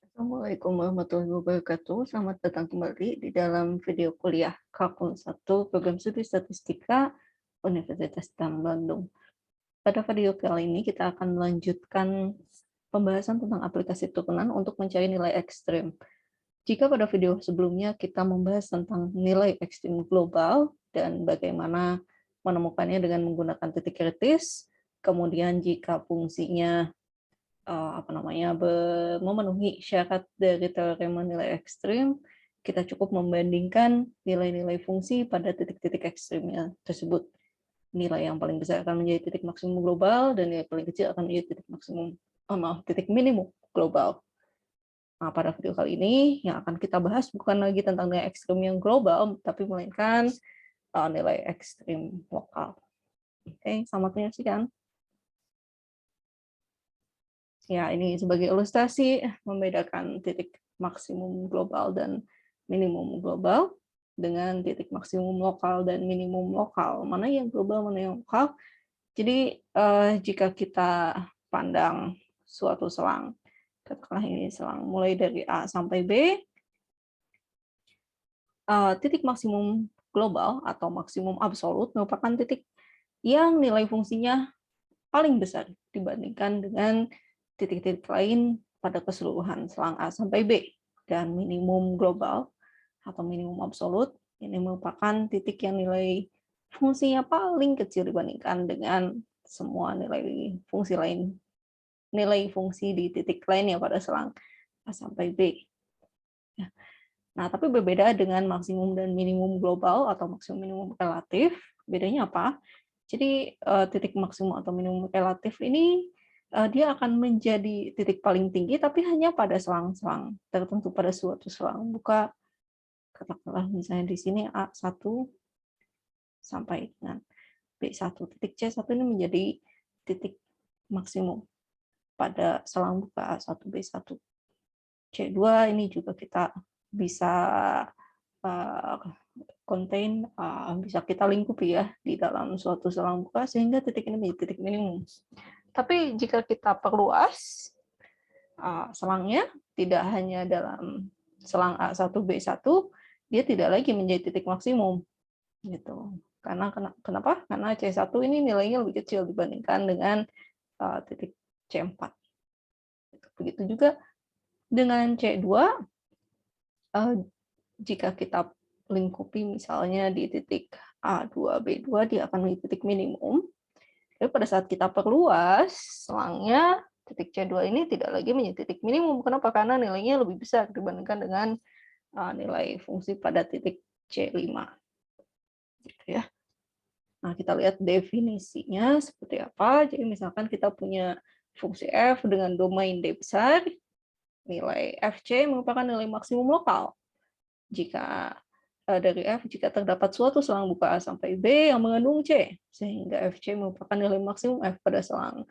Assalamualaikum warahmatullahi wabarakatuh. Selamat datang kembali di dalam video kuliah Kalkulus 1 Program Studi Statistika Universitas Islam Bandung. Pada video kali ini kita akan melanjutkan pembahasan tentang aplikasi turunan untuk mencari nilai ekstrim. Jika pada video sebelumnya kita membahas tentang nilai ekstrim global dan bagaimana menemukannya dengan menggunakan titik kritis, kemudian jika fungsinya memenuhi syarat dari teorema nilai ekstrim, kita cukup membandingkan nilai-nilai fungsi pada titik-titik ekstrimnya tersebut. Nilai yang paling besar akan menjadi titik maksimum global dan nilai paling kecil akan menjadi titik minimum global. Nah, pada video kali ini yang akan kita bahas bukan lagi tentang nilai ekstrim yang global, tapi melainkan nilai ekstrim lokal. Oke, selamat menyaksikan. Ya, ini sebagai ilustrasi membedakan titik maksimum global dan minimum global dengan titik maksimum lokal dan minimum lokal. Mana yang global, mana yang lokal. Jadi, jika kita pandang suatu selang, katakanlah ini selang mulai dari A sampai B, titik maksimum global atau maksimum absolut merupakan titik yang nilai fungsinya paling besar dibandingkan dengan titik-titik lain pada keseluruhan selang A sampai B. Dan minimum global atau minimum absolut ini merupakan titik yang nilai fungsinya paling kecil dibandingkan dengan semua nilai fungsi lain, nilai fungsi di titik lainnya pada selang A sampai B. Nah, tapi berbeda dengan maksimum dan minimum global atau maksimum minimum relatif, bedanya apa? Jadi titik maksimum atau minimum relatif ini dia akan menjadi titik paling tinggi tapi hanya pada selang-selang tertentu, pada suatu selang. Buka katakanlah misalnya di sini A1 sampai dengan B1. Titik C1 ini menjadi titik maksimum pada selang buka A1 B1. C2 ini juga kita bisa contain, bisa kita lingkupi ya di dalam suatu selang buka sehingga titik ini menjadi titik minimum. Tapi jika kita perluas selangnya, tidak hanya dalam selang A1 B1, dia tidak lagi menjadi titik maksimum gitu. Karena kenapa? Karena C1 ini nilainya lebih kecil dibandingkan dengan titik C4. Begitu juga dengan C2, jika kita lingkupi misalnya di titik A2, B2, dia akan menjadi titik minimum. Tapi pada saat kita perluas selangnya, titik C2 ini tidak lagi menjadi titik minimum. Kenapa? Karena nilainya lebih besar dibandingkan dengan nilai fungsi pada titik C5. Gitu ya. Nah, kita lihat definisinya seperti apa. Jadi misalkan kita punya fungsi f dengan domain D besar, nilai fc merupakan nilai maksimum lokal. Jika dari F jika terdapat suatu selang buka A sampai B yang mengandung C, sehingga FC merupakan nilai maksimum F pada selang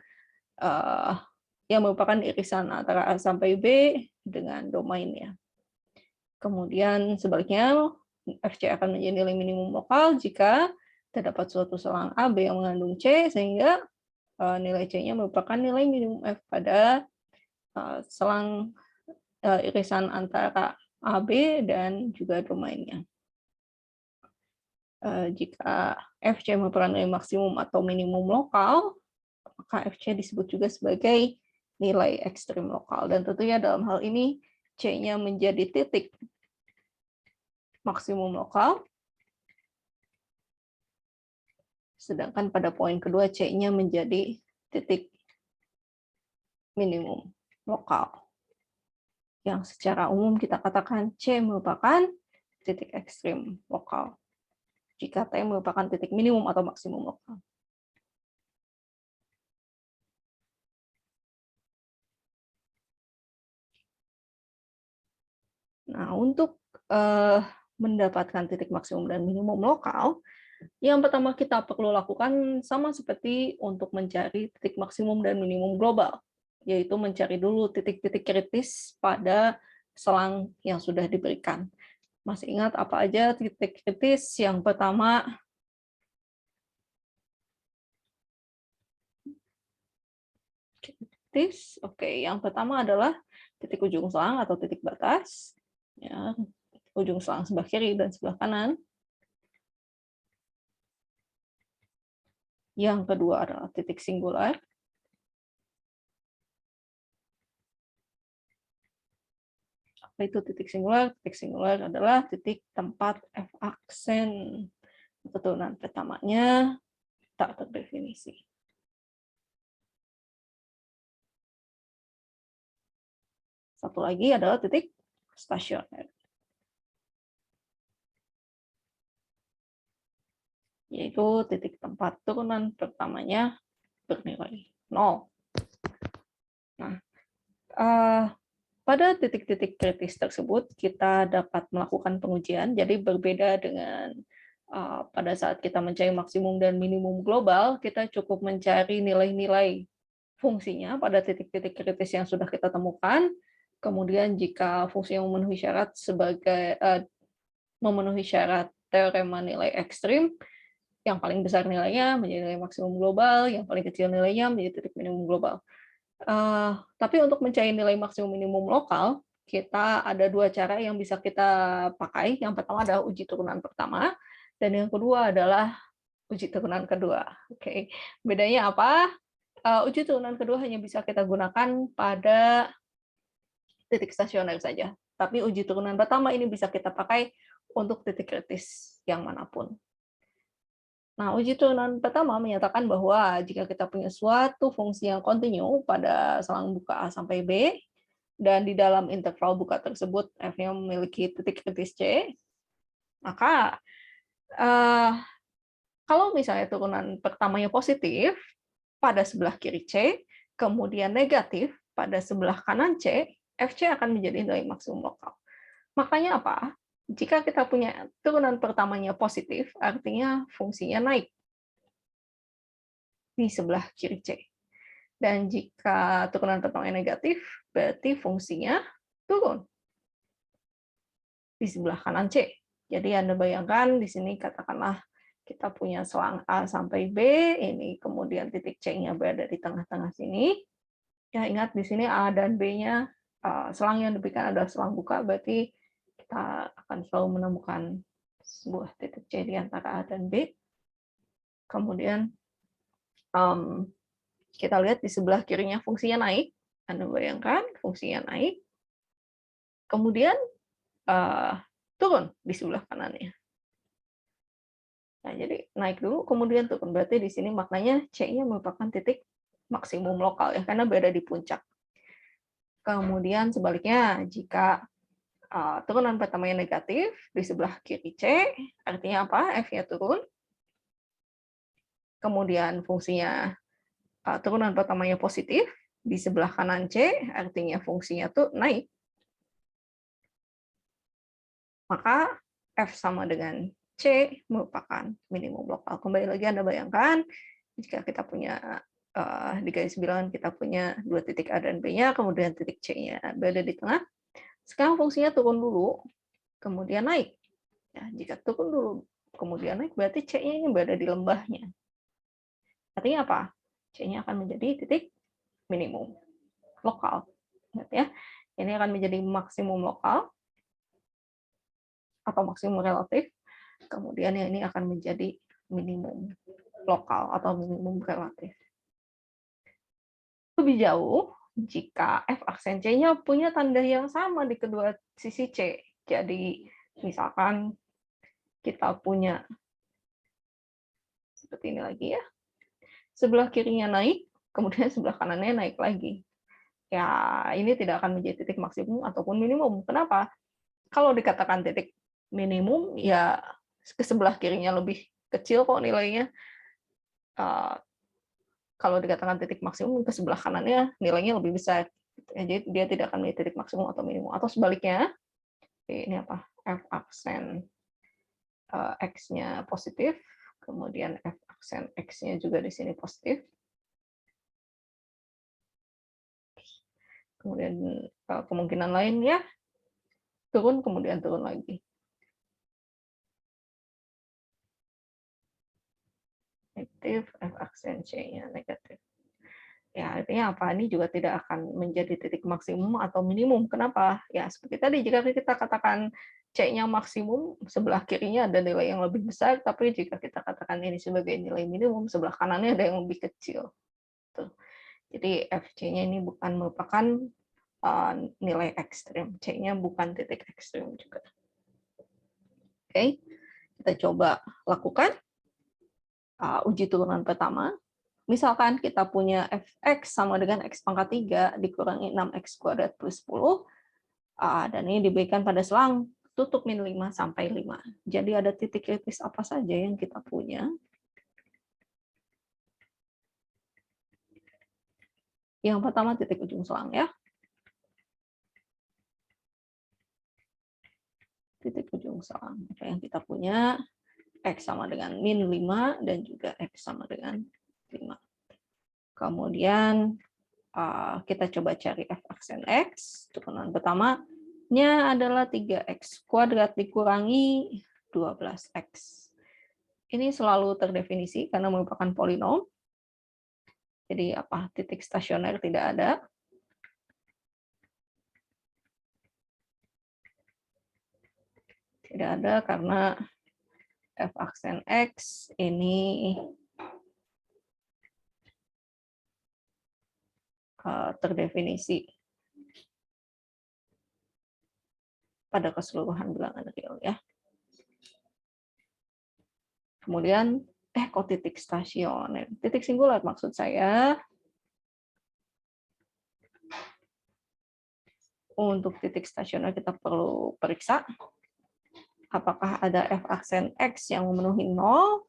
yang merupakan irisan antara A sampai B dengan domainnya. Kemudian sebaliknya, FC akan menjadi nilai minimum lokal jika terdapat suatu selang AB yang mengandung C, sehingga nilai C-nya merupakan nilai minimum F pada selang irisan antara AB dan juga domainnya. Jika FC merupakan nilai maksimum atau minimum lokal, maka FC disebut juga sebagai nilai ekstrim lokal. Dan tentunya dalam hal ini C-nya menjadi titik maksimum lokal, sedangkan pada poin kedua C-nya menjadi titik minimum lokal. Yang secara umum kita katakan C merupakan titik ekstrim lokal, jika T merupakan titik minimum atau maksimum lokal. Nah, untuk mendapatkan titik maksimum dan minimum lokal, yang pertama kita perlu lakukan sama seperti untuk mencari titik maksimum dan minimum global, yaitu mencari dulu titik-titik kritis pada selang yang sudah diberikan. Masih ingat apa aja titik kritis? Yang pertama, kritis. Oke, yang pertama adalah titik ujung selang atau titik batas, ya, ujung selang sebelah kiri dan sebelah kanan. Yang kedua adalah titik singular. Apa itu titik singular? Titik singular adalah titik tempat F aksen. Keturunan pertamanya tak terdefinisi. Satu lagi adalah titik stasioner, yaitu titik tempat turunan pertamanya bernilai 0. Nah, pada titik-titik kritis tersebut, kita dapat melakukan pengujian. Jadi berbeda dengan pada saat kita mencari maksimum dan minimum global, kita cukup mencari nilai-nilai fungsinya pada titik-titik kritis yang sudah kita temukan. Kemudian jika fungsi yang memenuhi syarat teorema nilai ekstrim, yang paling besar nilainya menjadi nilai maksimum global, yang paling kecil nilainya menjadi titik minimum global. Tapi untuk mencari nilai maksimum minimum lokal, kita ada dua cara yang bisa kita pakai. Yang pertama adalah uji turunan pertama, dan yang kedua adalah uji turunan kedua. Oke, bedanya apa? Uji turunan kedua hanya bisa kita gunakan pada titik stasioner saja. Tapi uji turunan pertama ini bisa kita pakai untuk titik kritis yang manapun. Nah, uji turunan pertama menyatakan bahwa jika kita punya suatu fungsi yang kontinu pada selang buka A sampai B, dan di dalam interval buka tersebut F-nya memiliki titik kritis C, maka kalau misalnya turunan pertamanya positif pada sebelah kiri C, kemudian negatif pada sebelah kanan C, FC akan menjadi nilai maksimum lokal. Makanya apa? Jika kita punya turunan pertamanya positif, artinya fungsinya naik di sebelah kiri C. Dan jika turunan pertamanya negatif, berarti fungsinya turun di sebelah kanan C. Jadi Anda bayangkan di sini katakanlah kita punya selang A sampai B, ini kemudian titik C-nya berada di tengah-tengah sini. Ya, ingat di sini A dan B-nya, selang yang diberikan adalah selang buka, berarti kita akan selalu menemukan sebuah titik C di antara A dan B. Kemudian kita lihat di sebelah kirinya fungsinya naik. Anda bayangkan fungsinya naik. Kemudian turun di sebelah kanannya. Nah, jadi naik dulu, kemudian turun. Berarti di sini maknanya C-nya merupakan titik maksimum lokal, ya, karena berada di puncak. Kemudian sebaliknya, jika turunan pertamanya negatif, di sebelah kiri C, artinya apa? F-nya turun. Kemudian fungsinya turunan pertamanya positif, di sebelah kanan C, artinya fungsinya tuh naik. Maka F sama dengan C merupakan minimum lokal. Kembali lagi Anda bayangkan, jika kita punya di garis bilangan kita punya dua titik A dan B-nya, kemudian titik C-nya berada di tengah. Sekarang fungsinya turun dulu, kemudian naik. Ya, jika turun dulu, kemudian naik, berarti C-nya ini berada di lembahnya. Artinya apa? C-nya akan menjadi titik minimum lokal. Ya, ini akan menjadi maksimum lokal atau maksimum relatif. Kemudian yang ini akan menjadi minimum lokal atau minimum relatif. Lebih jauh, jika F aksen C-nya punya tanda yang sama di kedua sisi C. Jadi, misalkan kita punya seperti ini lagi ya. Sebelah kirinya naik, kemudian sebelah kanannya naik lagi. Ya, ini tidak akan menjadi titik maksimum ataupun minimum. Kenapa? Kalau dikatakan titik minimum, ya ke sebelah kirinya lebih kecil kok nilainya. Kalau dikatakan titik maksimum, ke sebelah kanannya nilainya lebih besar. Jadi dia tidak akan menjadi titik maksimum atau minimum. Atau sebaliknya, ini apa? F aksen X-nya positif, kemudian F aksen X-nya juga di sini positif. Kemudian kemungkinan lainnya turun, kemudian turun lagi. Negatif, F aksen C-nya negatif. Ya, artinya apa? Ini juga tidak akan menjadi titik maksimum atau minimum. Kenapa? Ya, seperti tadi, jika kita katakan C-nya maksimum, sebelah kirinya ada nilai yang lebih besar, tapi jika kita katakan ini sebagai nilai minimum, sebelah kanannya ada yang lebih kecil. Tuh. Jadi FC-nya ini bukan merupakan nilai ekstrim. C-nya bukan titik ekstrim juga. Oke, kita coba lakukan uji turunan pertama. Misalkan kita punya fx sama dengan x pangkat 3 dikurangi 6x kuadrat plus 10, dan ini diberikan pada selang tutup min 5 sampai 5. Jadi ada titik kritis apa saja yang kita punya? Yang pertama titik ujung selang ya. Titik ujung selang. Apa yang kita punya? X sama dengan min 5 dan juga X sama dengan 5. Kemudian kita coba cari f aksen X. Turunan pertamanya adalah 3X kuadrat dikurangi 12X. Ini selalu terdefinisi karena merupakan polinom. Jadi apa? Titik stasioner tidak ada. Tidak ada karena f aksen X ini terdefinisi pada keseluruhan bilangan real ya. Kemudian kok titik stasioner? Titik singular maksud saya. Untuk titik stasioner kita perlu periksa apakah ada f aksen X yang memenuhi 0.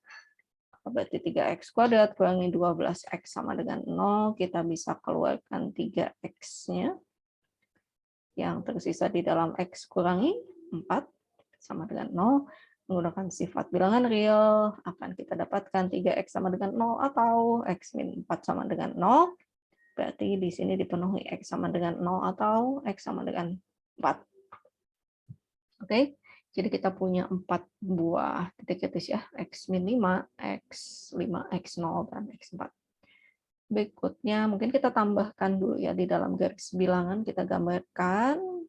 Berarti 3X kuadrat kurangi 12X sama dengan 0. Kita bisa keluarkan 3X-nya. Yang tersisa di dalam X kurangi 4 sama dengan 0. Menggunakan sifat bilangan real akan kita dapatkan 3X sama dengan 0 atau X min 4 sama dengan 0. Berarti di sini dipenuhi X sama dengan 0 atau X sama dengan 4. Oke. Jadi kita punya 4 buah titik kritis ya, X min 5, X5, X0, dan X4. Berikutnya mungkin kita tambahkan dulu ya di dalam garis bilangan, kita gambarkan.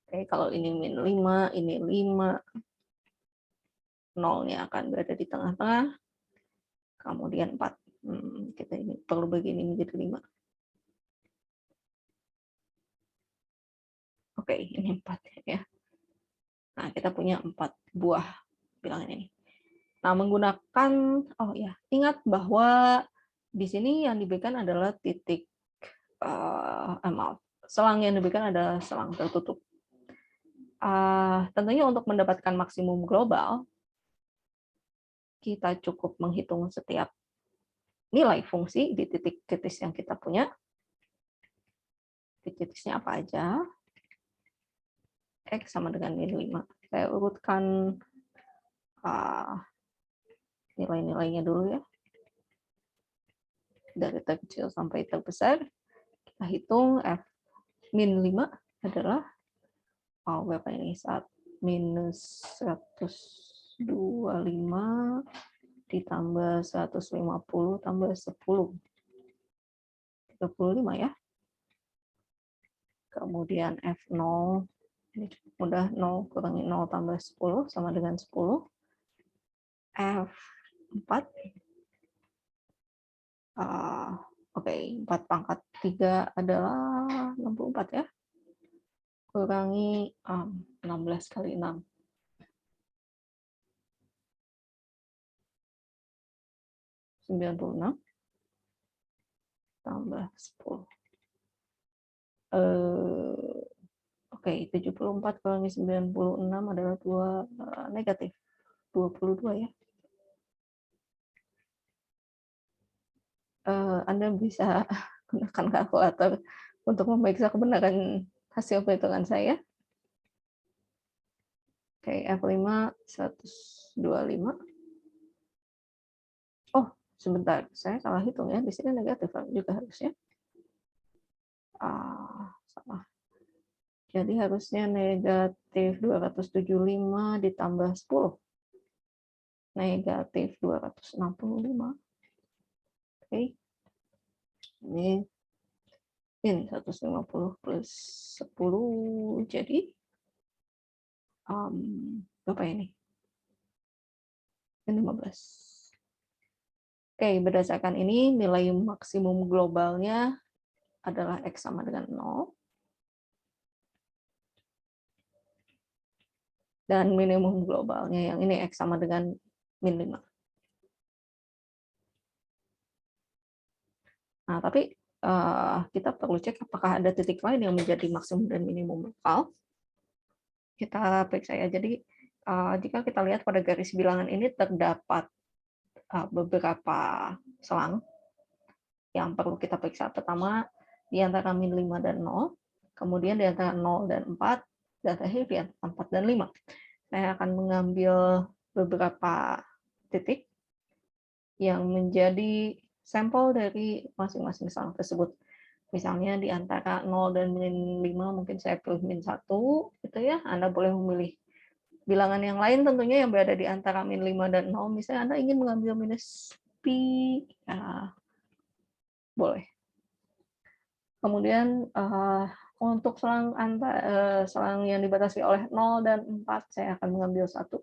Oke, kalau ini min 5, ini 5, 0-nya akan berada di tengah-tengah, kemudian 4. Kita ini perlu begini menjadi 5. Oke, ini 4 ya. Nah, kita punya 4 buah bilangan ini. Nah, menggunakan, ingat bahwa di sini yang diberikan adalah titik, selang yang diberikan adalah selang tertutup. Tentunya untuk mendapatkan maksimum global, kita cukup menghitung setiap nilai fungsi di titik kritis yang kita punya. Titik kritisnya apa aja? X sama dengan min 5. Saya urutkan nilai-nilainya dulu ya. Dari terkecil sampai terbesar. Kita hitung F min 5 adalah berapa ini? Minus 125 ditambah 150 tambah 10. 35 ya. Kemudian F0, ini cukup mudah, 0 kurangi 0 tambah 10 sama dengan 10. F4, oke, 4 pangkat 3 adalah 64 ya. Kurangi 16 kali 6. 96 tambah 10. Oke, 74 kurangi 96 adalah 2 negatif. 22 ya. Anda bisa gunakan kalkulator untuk memeriksa kebenaran hasil perhitungan saya. Oke, F5 125. Oh, sebentar. Saya salah hitung ya. Di sini negatif juga harusnya. Salah. Jadi harusnya negatif 275 ditambah 10. Negatif 265. Oke. Ini min 150 plus 10 jadi berapa ini? 15. Oke, berdasarkan ini nilai maksimum globalnya adalah X sama dengan 0. Dan minimum globalnya yang ini X sama dengan min 5. Nah, tapi kita perlu cek apakah ada titik lain yang menjadi maksimum dan minimum lokal. Kita periksa ya. Jadi, jika kita lihat pada garis bilangan ini terdapat beberapa selang yang perlu kita periksa. Pertama, di antara min 5 dan 0, kemudian di antara 0 dan 4, dan terakhir di antara 4 dan 5. Saya akan mengambil beberapa titik yang menjadi sampel dari masing-masing selang tersebut. Misalnya di antara 0 dan min 5 mungkin saya pilih min 1, gitu ya. Anda boleh memilih bilangan yang lain tentunya yang berada di antara min 5 dan 0. Misalnya Anda ingin mengambil minus pi, ya, boleh. Kemudian untuk selang yang dibatasi oleh 0 dan 4, saya akan mengambil 1.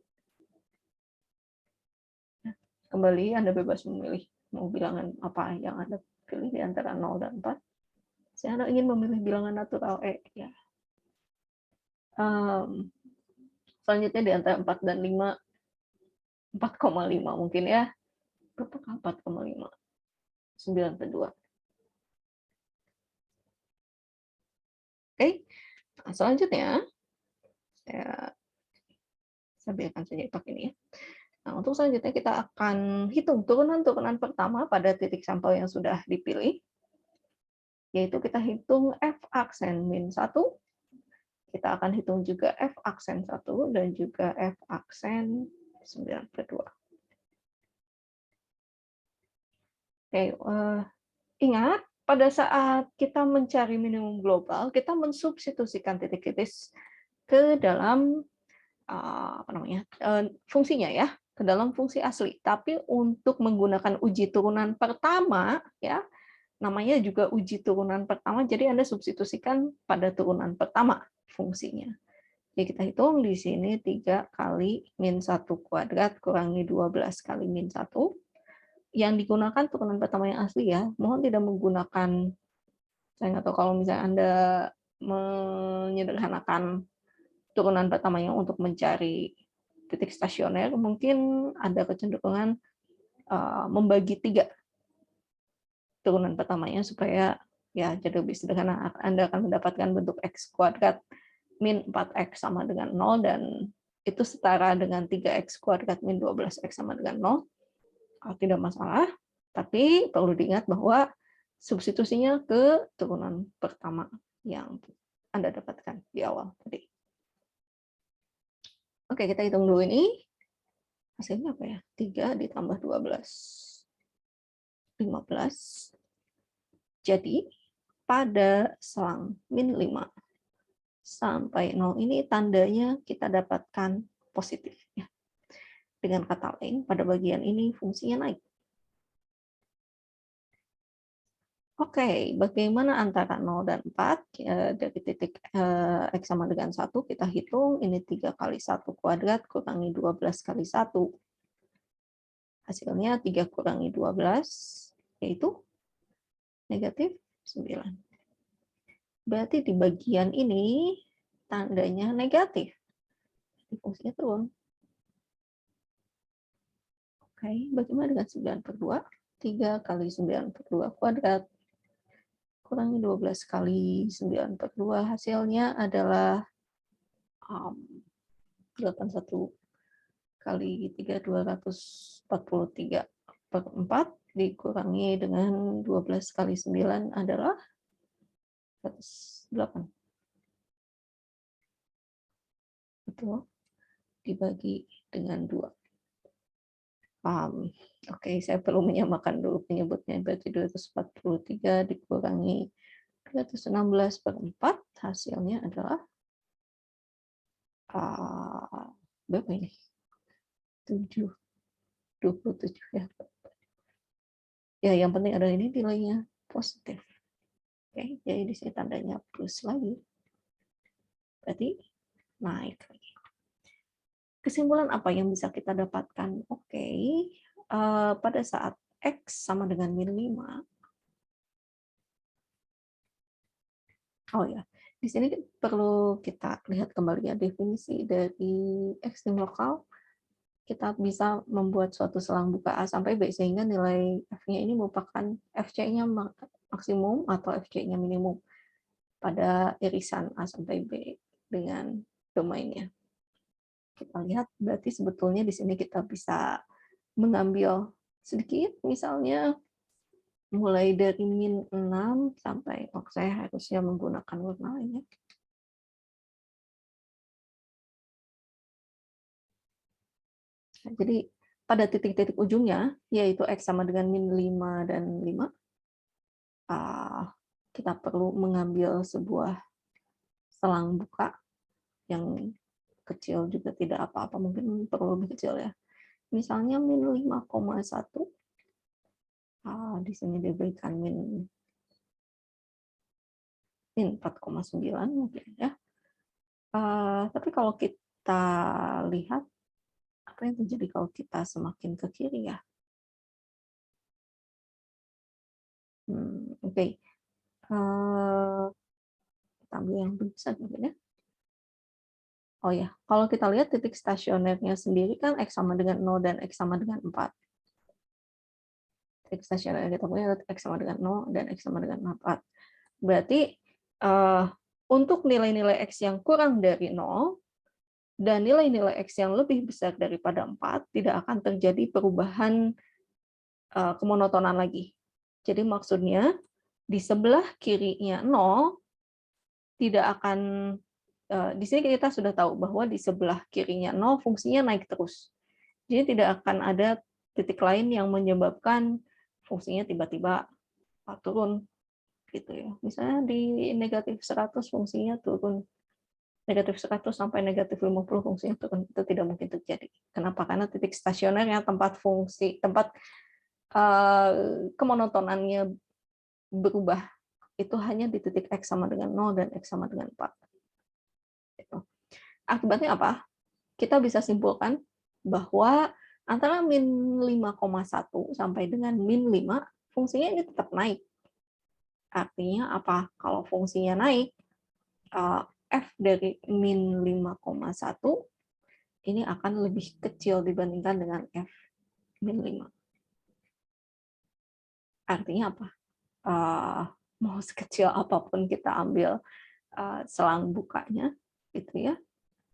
Kembali Anda bebas memilih mau bilangan apa yang Anda pilih di antara 0 dan 4. Saya ingin memilih bilangan natural E. Ya. Selanjutnya di antara 4 dan 5, 4,5 mungkin ya. Berapakah 4,5? 9/2. Oke, nah, selanjutnya saya biarkan saja pakai ini ya. Nah, untuk selanjutnya kita akan hitung turunan-turunan pertama pada titik sampel yang sudah dipilih, yaitu kita hitung F aksen min 1, kita akan hitung juga F aksen 1, dan juga F aksen 9/2. Oke, ingat, pada saat kita mencari minimum global, kita mensubstitusikan titik kritis ke dalam fungsinya ya, ke dalam fungsi asli. Tapi untuk menggunakan uji turunan pertama, ya, namanya juga uji turunan pertama, jadi Anda substitusikan pada turunan pertama fungsinya. Jadi kita hitung di sini 3 kali min 1 kuadrat kurangi 12 kali min 1. Yang digunakan turunan pertama yang asli ya, mohon tidak menggunakan, saya nggak tahu kalau misalnya Anda menyederhanakan turunan pertamanya untuk mencari titik stasioner, mungkin ada kecenderungan membagi 3 turunan pertamanya supaya ya jadi lebih sederhana. Anda akan mendapatkan bentuk X kuadrat min 4X sama dengan 0, dan itu setara dengan 3X kuadrat min 12X sama dengan 0. Tidak masalah, tapi perlu diingat bahwa substitusinya ke turunan pertama yang Anda dapatkan di awal tadi. Oke, kita hitung dulu ini. Hasilnya apa ya? 3 ditambah 12. 15. Jadi, pada selang min 5 sampai 0 ini tandanya kita dapatkan positif. Ya. Dengan kata lain, pada bagian ini fungsinya naik. Oke, bagaimana antara 0 dan 4? Dari titik X sama dengan 1, kita hitung. Ini 3 kali 1 kuadrat kurangi 12 kali 1. Hasilnya 3 kurangi 12, yaitu negatif 9. Berarti di bagian ini tandanya negatif. Fungsinya turun. Oke, bagaimana dengan 9/2? 3 kali 9/2 kuadrat kurangi 12 kali 9/2, hasilnya adalah 81 kali 3, 243/4 dikurangi dengan 12 kali 9 adalah 108. Betul. Dibagi dengan 2. Oke, saya perlu menyamakan dulu penyebutnya. Berarti 243 dikurangi 216/4, hasilnya adalah berapa ini? 27 ya. Ya, yang penting adalah ini nilainya positif. Oke, jadi di sini tandanya plus lagi. Berarti naik lagi. Kesimpulan apa yang bisa kita dapatkan? Oke, pada saat X sama dengan min 5, oh ya, di sini perlu kita lihat kembali ya definisi dari ekstrim lokal. Kita bisa membuat suatu selang buka A sampai B sehingga nilai F-nya ini merupakan FC-nya maksimum atau FC-nya minimum pada irisan A sampai B dengan domainnya. Kita lihat berarti sebetulnya di sini kita bisa mengambil sedikit, misalnya mulai dari min 6 sampai, saya harusnya menggunakan warna lainnya. Jadi pada titik-titik ujungnya, yaitu X sama dengan min 5 dan 5, kita perlu mengambil sebuah selang buka yang kecil juga tidak apa-apa, mungkin perlu lebih kecil ya. Misalnya min 5,1, di sini diberikan min 4,9 mungkin ya. Tapi kalau kita lihat apa yang terjadi kalau kita semakin ke kiri ya. Oke. Kita ambil yang besar mungkin ya. Oh ya, kalau kita lihat titik stasionernya sendiri kan X sama dengan 0 dan X sama dengan 4. Titik stasioner yang kita punya X sama dengan 0 dan X sama dengan 4. Berarti untuk nilai-nilai X yang kurang dari 0 dan nilai-nilai X yang lebih besar daripada 4, tidak akan terjadi perubahan kemonotonan lagi. Jadi maksudnya di sebelah kirinya 0 tidak akan, di sini kita sudah tahu bahwa di sebelah kirinya 0 fungsinya naik terus. Jadi tidak akan ada titik lain yang menyebabkan fungsinya tiba-tiba turun gitu ya. Misalnya di negatif 100 fungsinya turun, negatif 100 sampai negatif 50 fungsinya turun, itu tidak mungkin terjadi. Kenapa? Karena titik stasionernya, tempat kemonotonannya berubah, itu hanya di titik X sama dengan 0 dan X sama dengan 4. Gitu. Akibatnya apa? Kita bisa simpulkan bahwa antara min 5,1 sampai dengan min 5, fungsinya ini tetap naik. Artinya apa? Kalau fungsinya naik, F dari min 5,1 ini akan lebih kecil dibandingkan dengan F min 5. Artinya apa? Mau sekecil apapun kita ambil selang bukanya, gitu ya,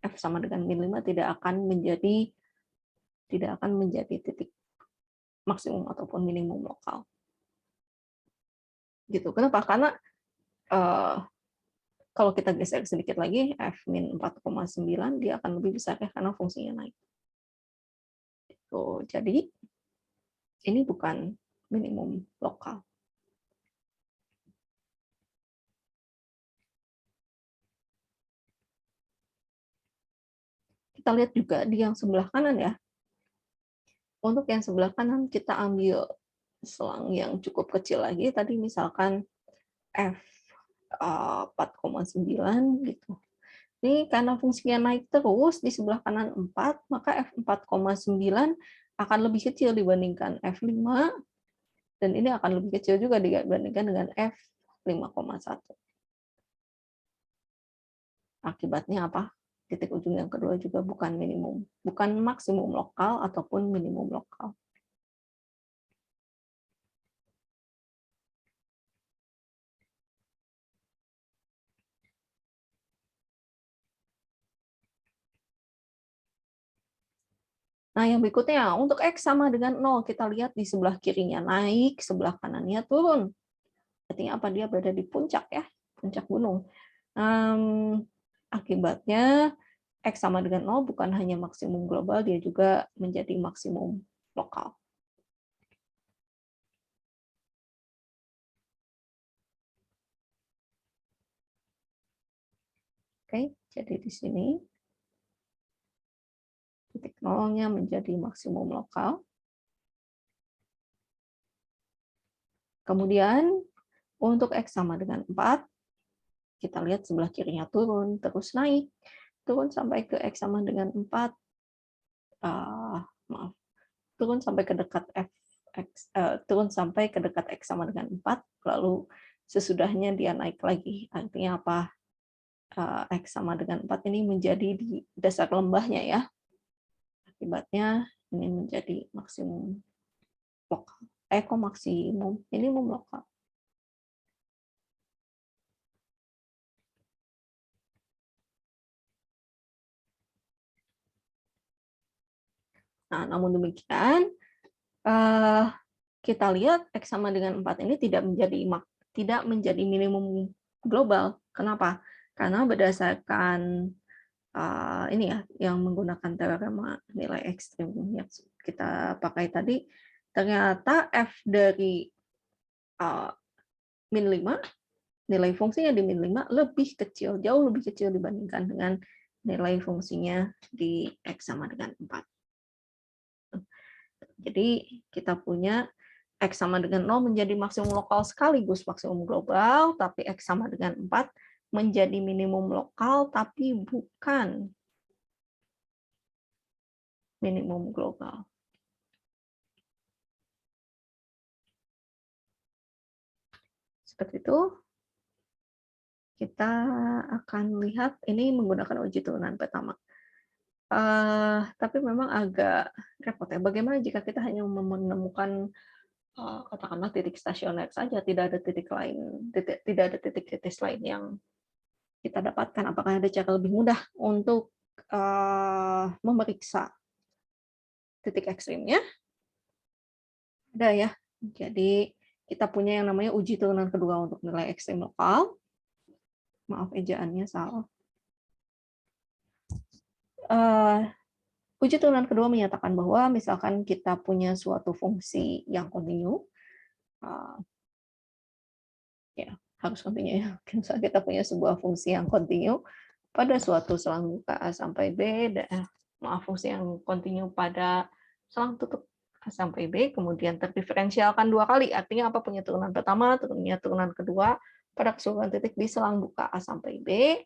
F sama dengan min 5 tidak akan menjadi titik maksimum ataupun minimum lokal. Gitu. Kenapa? Karena kalau kita geser sedikit lagi, F min 4,9 dia akan lebih besar ya karena fungsinya naik. Gitu. Jadi ini bukan minimum lokal. Kita lihat juga di yang sebelah kanan ya. Untuk yang sebelah kanan kita ambil selang yang cukup kecil lagi. Tadi misalkan F 4,9 gitu. Ini karena fungsinya naik terus di sebelah kanan 4, maka F 4,9 akan lebih kecil dibandingkan F 5, dan ini akan lebih kecil juga dibandingkan dengan F 5,1. Akibatnya apa? Titik ujung yang kedua juga bukan minimum, bukan maksimum lokal ataupun minimum lokal. Nah, yang berikutnya, untuk X sama dengan 0, kita lihat di sebelah kirinya naik, sebelah kanannya turun. Artinya apa? Dia berada di puncak ya, puncak gunung. Akibatnya, X sama dengan 0 bukan hanya maksimum global, dia juga menjadi maksimum lokal. Oke, jadi di sini titik nolnya menjadi maksimum lokal. Kemudian untuk X sama dengan 4, kita lihat sebelah kirinya turun, terus naik, turun sampai ke X sama dengan 4, maaf, turun sampai ke dekat turun sampai ke dekat X sama dengan 4, lalu sesudahnya dia naik lagi. Artinya apa? X sama dengan 4 ini menjadi di dasar lembahnya ya. Akibatnya ini menjadi maksimum lokal. Kok maksimum? Minimum lokal. Nah, namun demikian, kita lihat X sama dengan 4 ini tidak menjadi minimum global. Kenapa? Karena berdasarkan ini ya, yang menggunakan teorema nilai ekstrim yang kita pakai tadi, ternyata f dari min 5, nilai fungsinya di min 5 lebih kecil, jauh lebih kecil dibandingkan dengan nilai fungsinya di X sama dengan 4. Jadi kita punya X sama dengan 0 menjadi maksimum lokal sekaligus maksimum global, tapi X sama dengan 4 menjadi minimum lokal, tapi bukan minimum global. Seperti itu. Kita akan lihat ini menggunakan uji turunan pertama. Tapi memang agak repot ya. Bagaimana jika kita hanya menemukan katakanlah titik stasioner saja, tidak ada titik lain, tidak ada titik kritis lain yang kita dapatkan? Apakah ada cara lebih mudah untuk memeriksa titik ekstrimnya? Ada ya. Jadi kita punya yang namanya uji turunan kedua untuk nilai ekstrim lokal. Maaf, ejaannya salah. Uji turunan kedua menyatakan bahwa misalkan kita punya suatu fungsi yang kontinu, ya harus kontinu ya. Misalnya kita punya sebuah fungsi yang kontinu pada suatu selang buka A sampai B, fungsi yang kontinu pada selang tutup A sampai B, kemudian terdiferensialkan 2 kali. Artinya apa? Punya turunan pertama, punya turunan kedua pada keseluruhan titik di selang buka A sampai B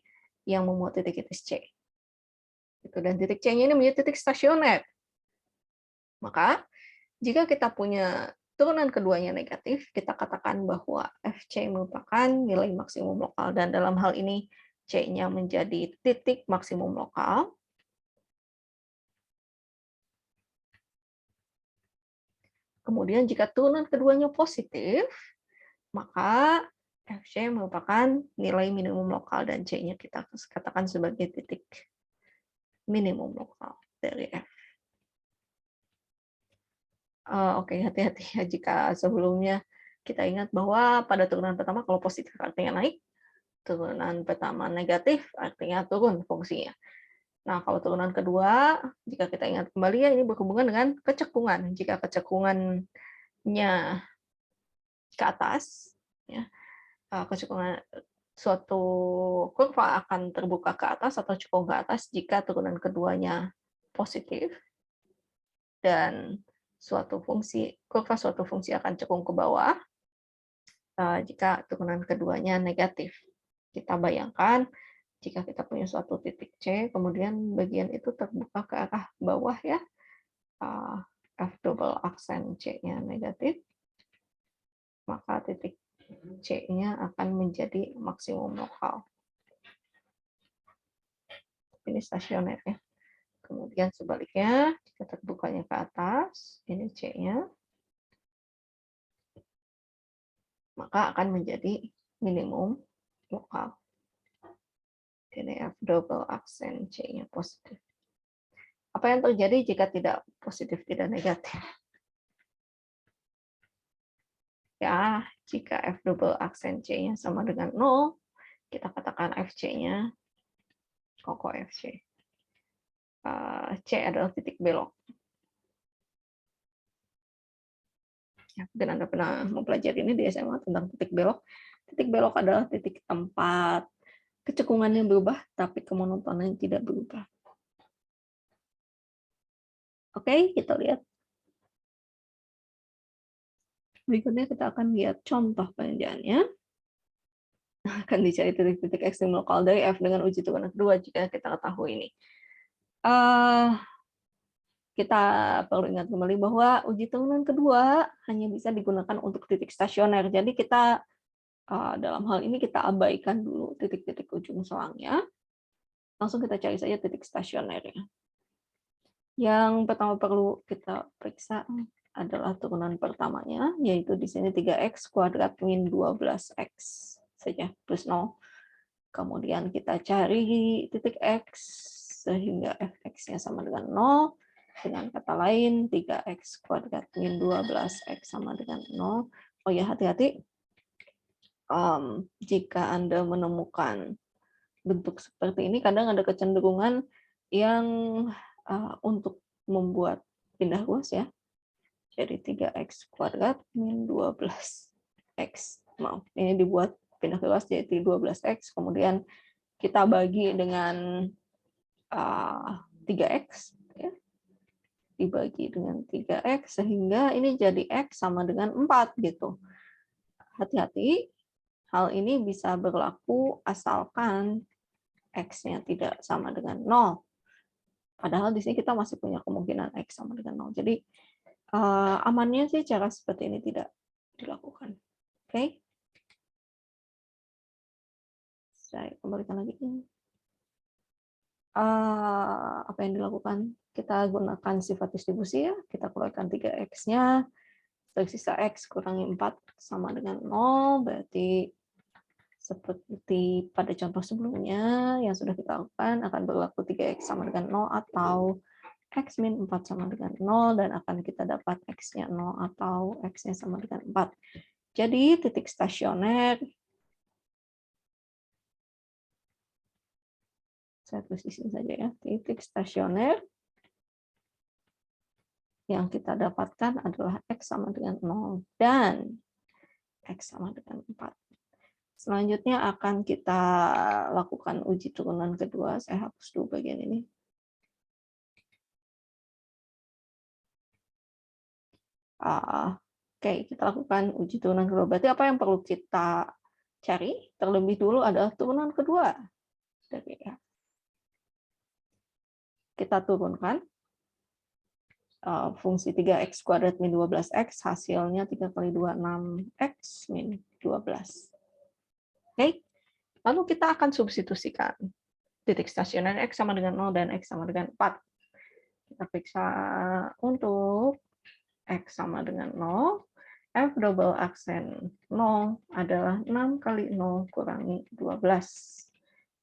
yang memuat titik kritis C. Dan titik C-nya ini menjadi titik stasioner. Maka jika kita punya turunan keduanya negatif, kita katakan bahwa FC merupakan nilai maksimum lokal, dan dalam hal ini C-nya menjadi titik maksimum lokal. Kemudian jika turunan keduanya positif, maka FC merupakan nilai minimum lokal, dan C-nya kita katakan sebagai titik minimum lokal dari F. Oke, hati-hati ya jika sebelumnya kita ingat bahwa pada turunan pertama kalau positif artinya naik, turunan pertama negatif artinya turun fungsinya. Nah, kalau turunan kedua, jika kita ingat kembali ya, ini berhubungan dengan kecekungan. Jika kecekungannya ke atas, ya, kecekungan suatu kurva akan terbuka ke atas atau cekung ke atas jika turunan keduanya positif, dan kurva suatu fungsi akan cekung ke bawah jika turunan keduanya negatif. Kita bayangkan jika kita punya suatu titik C, kemudian bagian itu terbuka ke arah bawah ya, F double aksen C-nya negatif, maka titik C-nya akan menjadi maksimum lokal. Ini stasioner ya. Kemudian sebaliknya, jika terbukanya ke atas, ini C-nya, maka akan menjadi minimum lokal. Ini F double aksen C-nya positif. Apa yang terjadi jika tidak positif, tidak negatif? Ya, jika F double aksen C-nya sama dengan 0, kita katakan FC-nya koko FC. C adalah titik belok. Ya, mungkin Anda pernah mempelajari ini di SMA tentang titik belok. Titik belok adalah titik tempat kecekungannya berubah, tapi kemonotonan tidak berubah. Oke, kita lihat. Berikutnya kita akan lihat contoh pengerjaannya. Akan dicari titik-titik ekstrim lokal dari F dengan uji turunan kedua jika kita ketahui ini. Kita perlu ingat kembali bahwa uji turunan kedua hanya bisa digunakan untuk titik stasioner. Jadi kita dalam hal ini kita abaikan dulu titik-titik ujung selangnya. Langsung kita cari saja titik stasionernya. Yang pertama perlu kita periksa adalah turunan pertamanya, yaitu di sini 3x kuadrat min 12x saja, plus 0. Kemudian kita cari titik x, sehingga fx-nya sama dengan 0. Dengan kata lain, 3x kuadrat min 12x sama dengan 0. Oh ya, hati-hati. Jika Anda menemukan bentuk seperti ini, kadang ada kecenderungan yang untuk membuat pindah ruas ya. Jadi 3x kuadrat min 12x. Maaf, ini dibuat pindah ruas jadi 12x. Kemudian kita bagi dengan 3x. Ya. Dibagi dengan 3x sehingga ini jadi x sama dengan 4 gitu. Hati-hati, hal ini bisa berlaku asalkan x-nya tidak sama dengan 0. Padahal di sini kita masih punya kemungkinan X sama dengan 0. Jadi amannya sih cara seperti ini tidak dilakukan. Oke. Saya kembalikan lagi. Apa yang dilakukan? Kita gunakan sifat distribusi ya. Kita keluarkan 3X-nya. Tersisa X kurangi 4 sama dengan 0. Berarti seperti pada contoh sebelumnya yang sudah kita lakukan akan berlaku 3X sama dengan 0 atau X min 4 sama dengan 0 dan akan kita dapat X-nya 0 atau X-nya sama dengan 4. Jadi titik stasioner, saya tulis di sini saja ya, titik stasioner yang kita dapatkan adalah X sama dengan 0 dan X sama dengan 4. Selanjutnya akan kita lakukan uji turunan kedua. Saya hapus dulu bagian ini. Oke, kita lakukan uji turunan kedua. Berarti apa yang perlu kita cari terlebih dulu adalah turunan kedua dari F. Kita turunkan fungsi 3x kuadrat min 12x, hasilnya 3 kali 2, 6x min 12. Oke, lalu kita akan substitusikan titik stasioner x sama dengan 0 dan x sama dengan 4. Kita periksa untuk x sama dengan 0, f double aksen 0 adalah 6 kali 0 kurangi 12.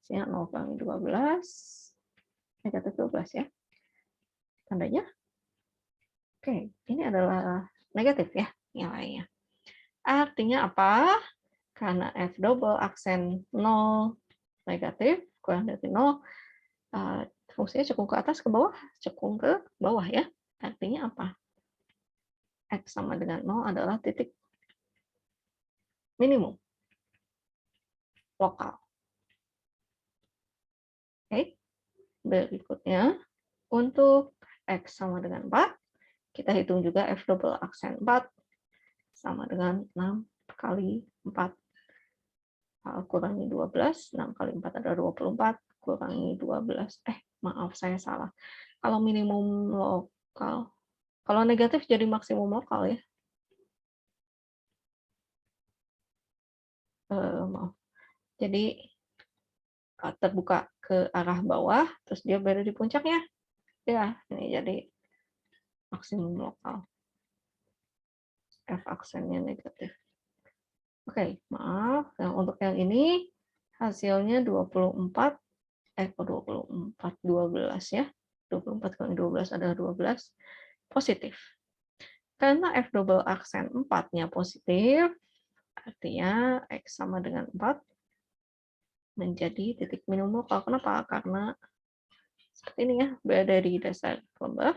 Sehingga 0 kurangi 12, negatif 12 ya. Tandanya. Oke, ini adalah negatif ya nilainya. Artinya apa? Karena f double aksen 0 negatif, kurang dari 0, fungsinya cekung ke atas, ke bawah, cekung ke bawah ya. Artinya apa? X sama dengan 0 adalah titik minimum lokal. Oke, berikutnya untuk X sama dengan 4, kita hitung juga F double aksen 4 sama dengan 6 kali 4 kurangi 12, 6 kali 4 adalah 24, kurangi 12, maaf saya salah. Kalau minimum lokal, kalau negatif jadi maksimum lokal ya. Maaf. Jadi terbuka ke arah bawah, terus dia berada di puncaknya. Ya, ini jadi maksimum lokal. F aksennya negatif. Oke, maaf. Nah, untuk yang ini hasilnya 24, 12 ya. 24 kali 12 adalah 12, positif. Karena F double aksen 4-nya positif, artinya X sama dengan 4 menjadi titik minimum lokal. Kenapa? Karena seperti ini ya, berada di dasar lembah.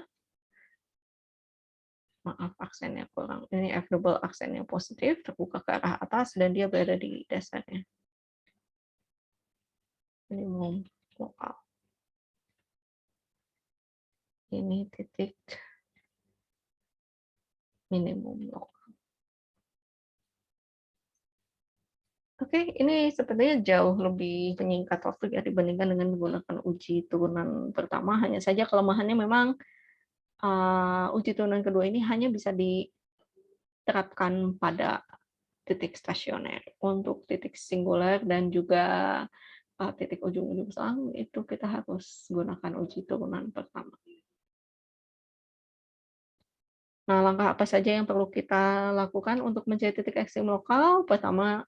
Maaf, aksennya kurang. Ini F double aksennya positif, terbuka ke arah atas, dan dia berada di dasarnya. Minimum lokal. Ini titik minimum lokal. Oke, ini sepertinya jauh lebih menyingkat waktu ya dibandingkan dengan menggunakan uji turunan pertama. Hanya saja kelemahannya memang, uji turunan kedua ini hanya bisa diterapkan pada titik stasioner. Untuk titik singuler dan juga, titik ujung-ujung selang itu kita harus gunakan uji turunan pertama. Nah, langkah apa saja yang perlu kita lakukan untuk mencari titik ekstrim lokal? Pertama,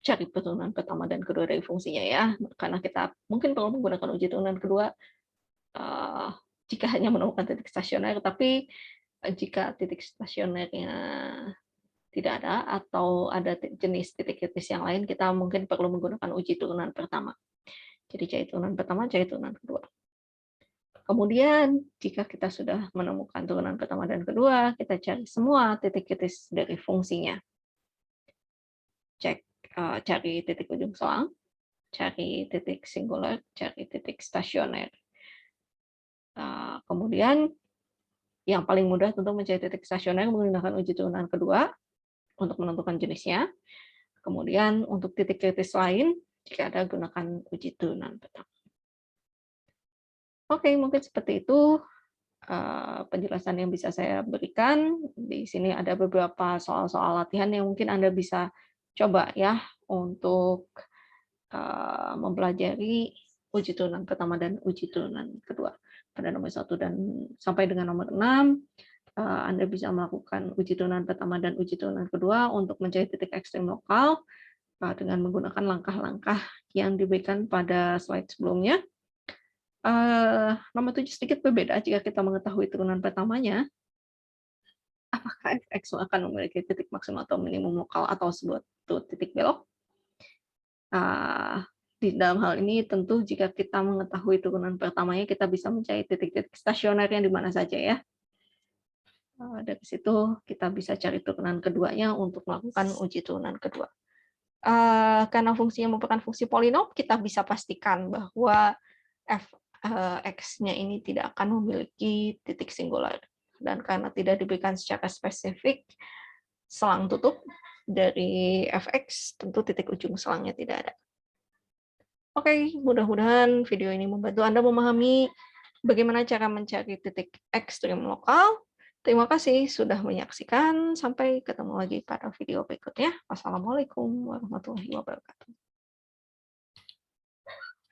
cari turunan pertama dan kedua dari fungsinya ya, karena kita mungkin perlu menggunakan uji turunan kedua, eee, jika hanya menemukan titik stasioner, tapi, jika titik stasionernya tidak ada atau ada jenis titik kritis yang lain, kita mungkin perlu menggunakan uji turunan pertama. Jadi cari turunan pertama, cari turunan kedua. Kemudian jika kita sudah menemukan turunan pertama dan kedua, kita cari semua titik kritis dari fungsinya. Cari titik ujung selang, cari titik singular, cari titik stasioner. Kemudian yang paling mudah tentu mencari titik stasioner menggunakan uji turunan kedua untuk menentukan jenisnya. Kemudian untuk titik kritis lain, jika ada gunakan uji turunan pertama. Oke, mungkin seperti itu penjelasan yang bisa saya berikan. Di sini ada beberapa soal-soal latihan yang mungkin Anda bisa coba ya untuk mempelajari uji turunan pertama dan uji turunan kedua. Pada nomor 1 dan sampai dengan nomor 6, Anda bisa melakukan uji turunan pertama dan uji turunan kedua untuk mencari titik ekstrem lokal dengan menggunakan langkah-langkah yang diberikan pada slide sebelumnya. Nomor 7 sedikit berbeda jika kita mengetahui turunan pertamanya, apakah fx akan memiliki titik maksimum atau minimum lokal atau suatu titik belok. Di dalam hal ini tentu jika kita mengetahui turunan pertamanya, kita bisa mencari titik-titik stasioner yang di mana saja ya. Dari situ kita bisa cari turunan keduanya untuk melakukan uji turunan kedua. Karena fungsinya merupakan fungsi polinom, kita bisa pastikan bahwa x-nya ini tidak akan memiliki titik singular. Dan karena tidak diberikan secara spesifik selang tutup dari fx, tentu titik ujung selangnya tidak ada. Oke, mudah-mudahan video ini membantu Anda memahami bagaimana cara mencari titik ekstrim lokal. Terima kasih sudah menyaksikan. Sampai ketemu lagi pada video berikutnya. Wassalamualaikum warahmatullahi wabarakatuh.